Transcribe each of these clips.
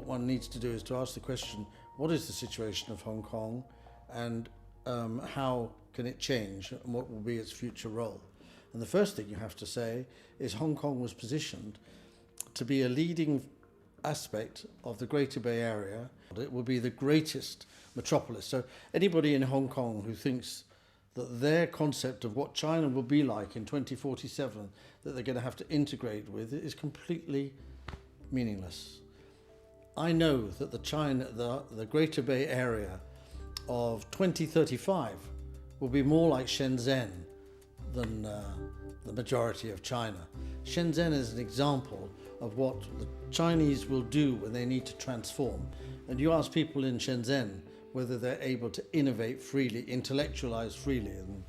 what one needs to do is to ask the question, what is the situation of Hong Kong, and how can it change, and what will be its future role? And the first thing you have to say is Hong Kong was positioned to be a leading aspect of the Greater Bay Area. It will be the greatest metropolis. So anybody in Hong Kong who thinks that their concept of what China will be like in 2047, that they're going to have to integrate with, is completely meaningless. I know that the Greater Bay Area of 2035 will be more like Shenzhen than the majority of China. Shenzhen is an example of what the Chinese will do when they need to transform. And you ask people in Shenzhen whether they're able to innovate freely, intellectualize freely, and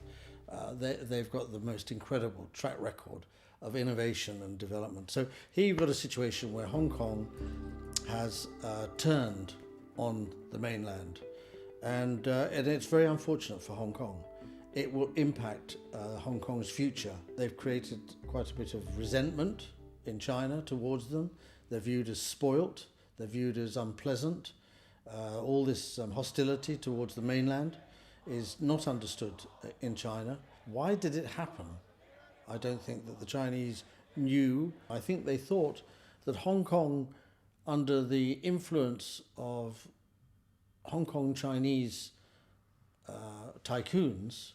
they've got the most incredible track record of innovation and development. So here you've got a situation where Hong Kong has turned on the mainland, and it's very unfortunate for Hong Kong. It will impact Hong Kong's future. They've created quite a bit of resentment in China towards them. They're viewed as spoilt, they're viewed as unpleasant. All this hostility towards the mainland is not understood in China. Why did it happen? I don't think that the Chinese knew. I think they thought that Hong Kong, under the influence of Hong Kong Chinese tycoons,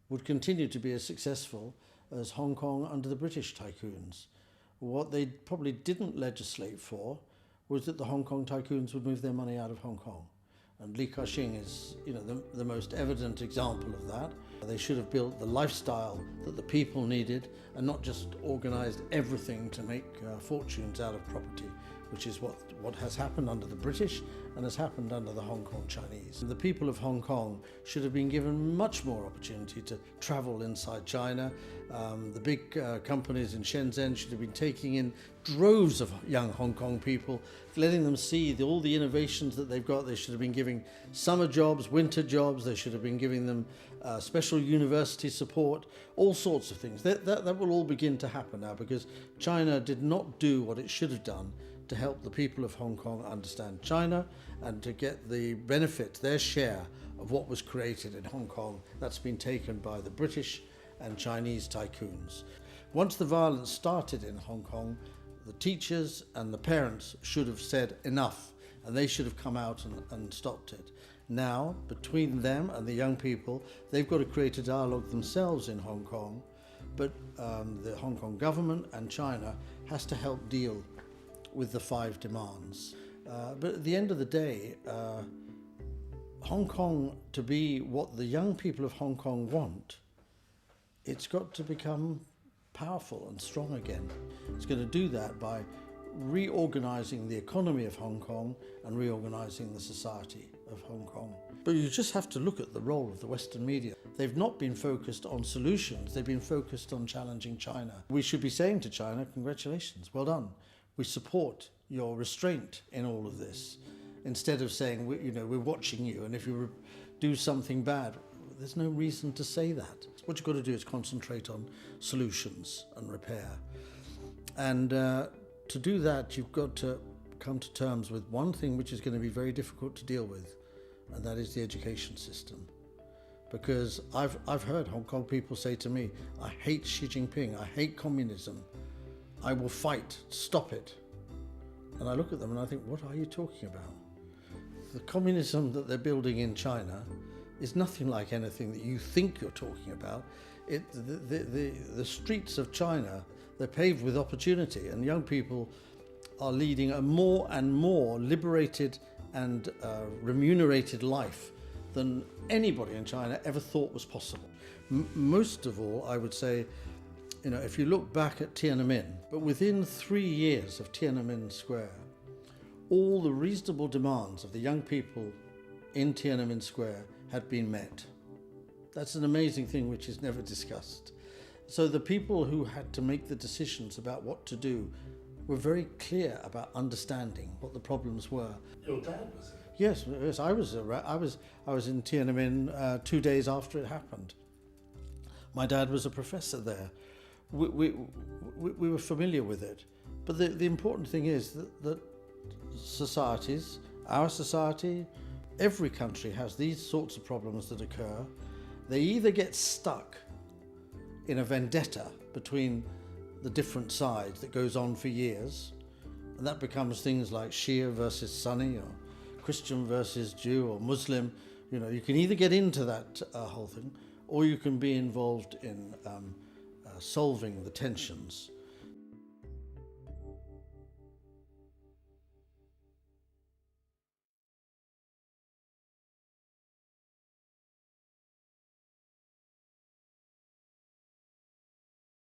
would continue to be as successful as Hong Kong under the British tycoons. What they probably didn't legislate for was that the Hong Kong tycoons would move their money out of Hong Kong. And Li Ka-shing is, the most evident example of that. They should have built the lifestyle that the people needed and not just organized everything to make fortunes out of property, which is what has happened under the British and has happened under the Hong Kong Chinese. The people of Hong Kong should have been given much more opportunity to travel inside China. The big companies in Shenzhen should have been taking in droves of young Hong Kong people, letting them see all the innovations that they've got. They should have been giving summer jobs, winter jobs. They should have been giving them special university support, all sorts of things. That will all begin to happen now, because China did not do what it should have done to help the people of Hong Kong understand China and to get the benefit, their share of what was created in Hong Kong. That's been taken by the British and Chinese tycoons. Once the violence started in Hong Kong, the teachers and the parents should have said enough, and they should have come out and stopped it. Now, between them and the young people, they've got to create a dialogue themselves in Hong Kong, but the Hong Kong government and China has to help deal with the 5 demands. But at the end of the day, Hong Kong, to be what the young people of Hong Kong want, it's got to become powerful and strong again. It's going to do that by reorganizing the economy of Hong Kong and reorganizing the society of Hong Kong. But you just have to look at the role of the Western media. They've not been focused on solutions, they've been focused on challenging China. We should be saying to China, congratulations, well done. We support your restraint in all of this, instead of saying, we're watching you, and if you do something bad, there's no reason to say that. What you've got to do is concentrate on solutions and repair. And to do that, you've got to come to terms with one thing which is going to be very difficult to deal with, and that is the education system. Because I've heard Hong Kong people say to me, I hate Xi Jinping, I hate communism, I will fight, stop it. And I look at them and I think, what are you talking about? The communism that they're building in China is nothing like anything that you think you're talking about. The streets of China, they're paved with opportunity, and young people are leading a more and more liberated and remunerated life than anybody in China ever thought was possible. Most of all, I would say, if you look back at Tiananmen, but within 3 years of Tiananmen Square, all the reasonable demands of the young people in Tiananmen Square had been met. That's an amazing thing which is never discussed. So the people who had to make the decisions about what to do were very clear about understanding what the problems were. Your dad was it? Yes, I was in Tiananmen 2 days after it happened. My dad was a professor there. We were familiar with it. But the important thing is that societies, our society, every country has these sorts of problems that occur. They either get stuck in a vendetta between the different sides that goes on for years, and that becomes things like Shia versus Sunni, or Christian versus Jew, or Muslim. You can either get into that whole thing, or you can be involved in solving the tensions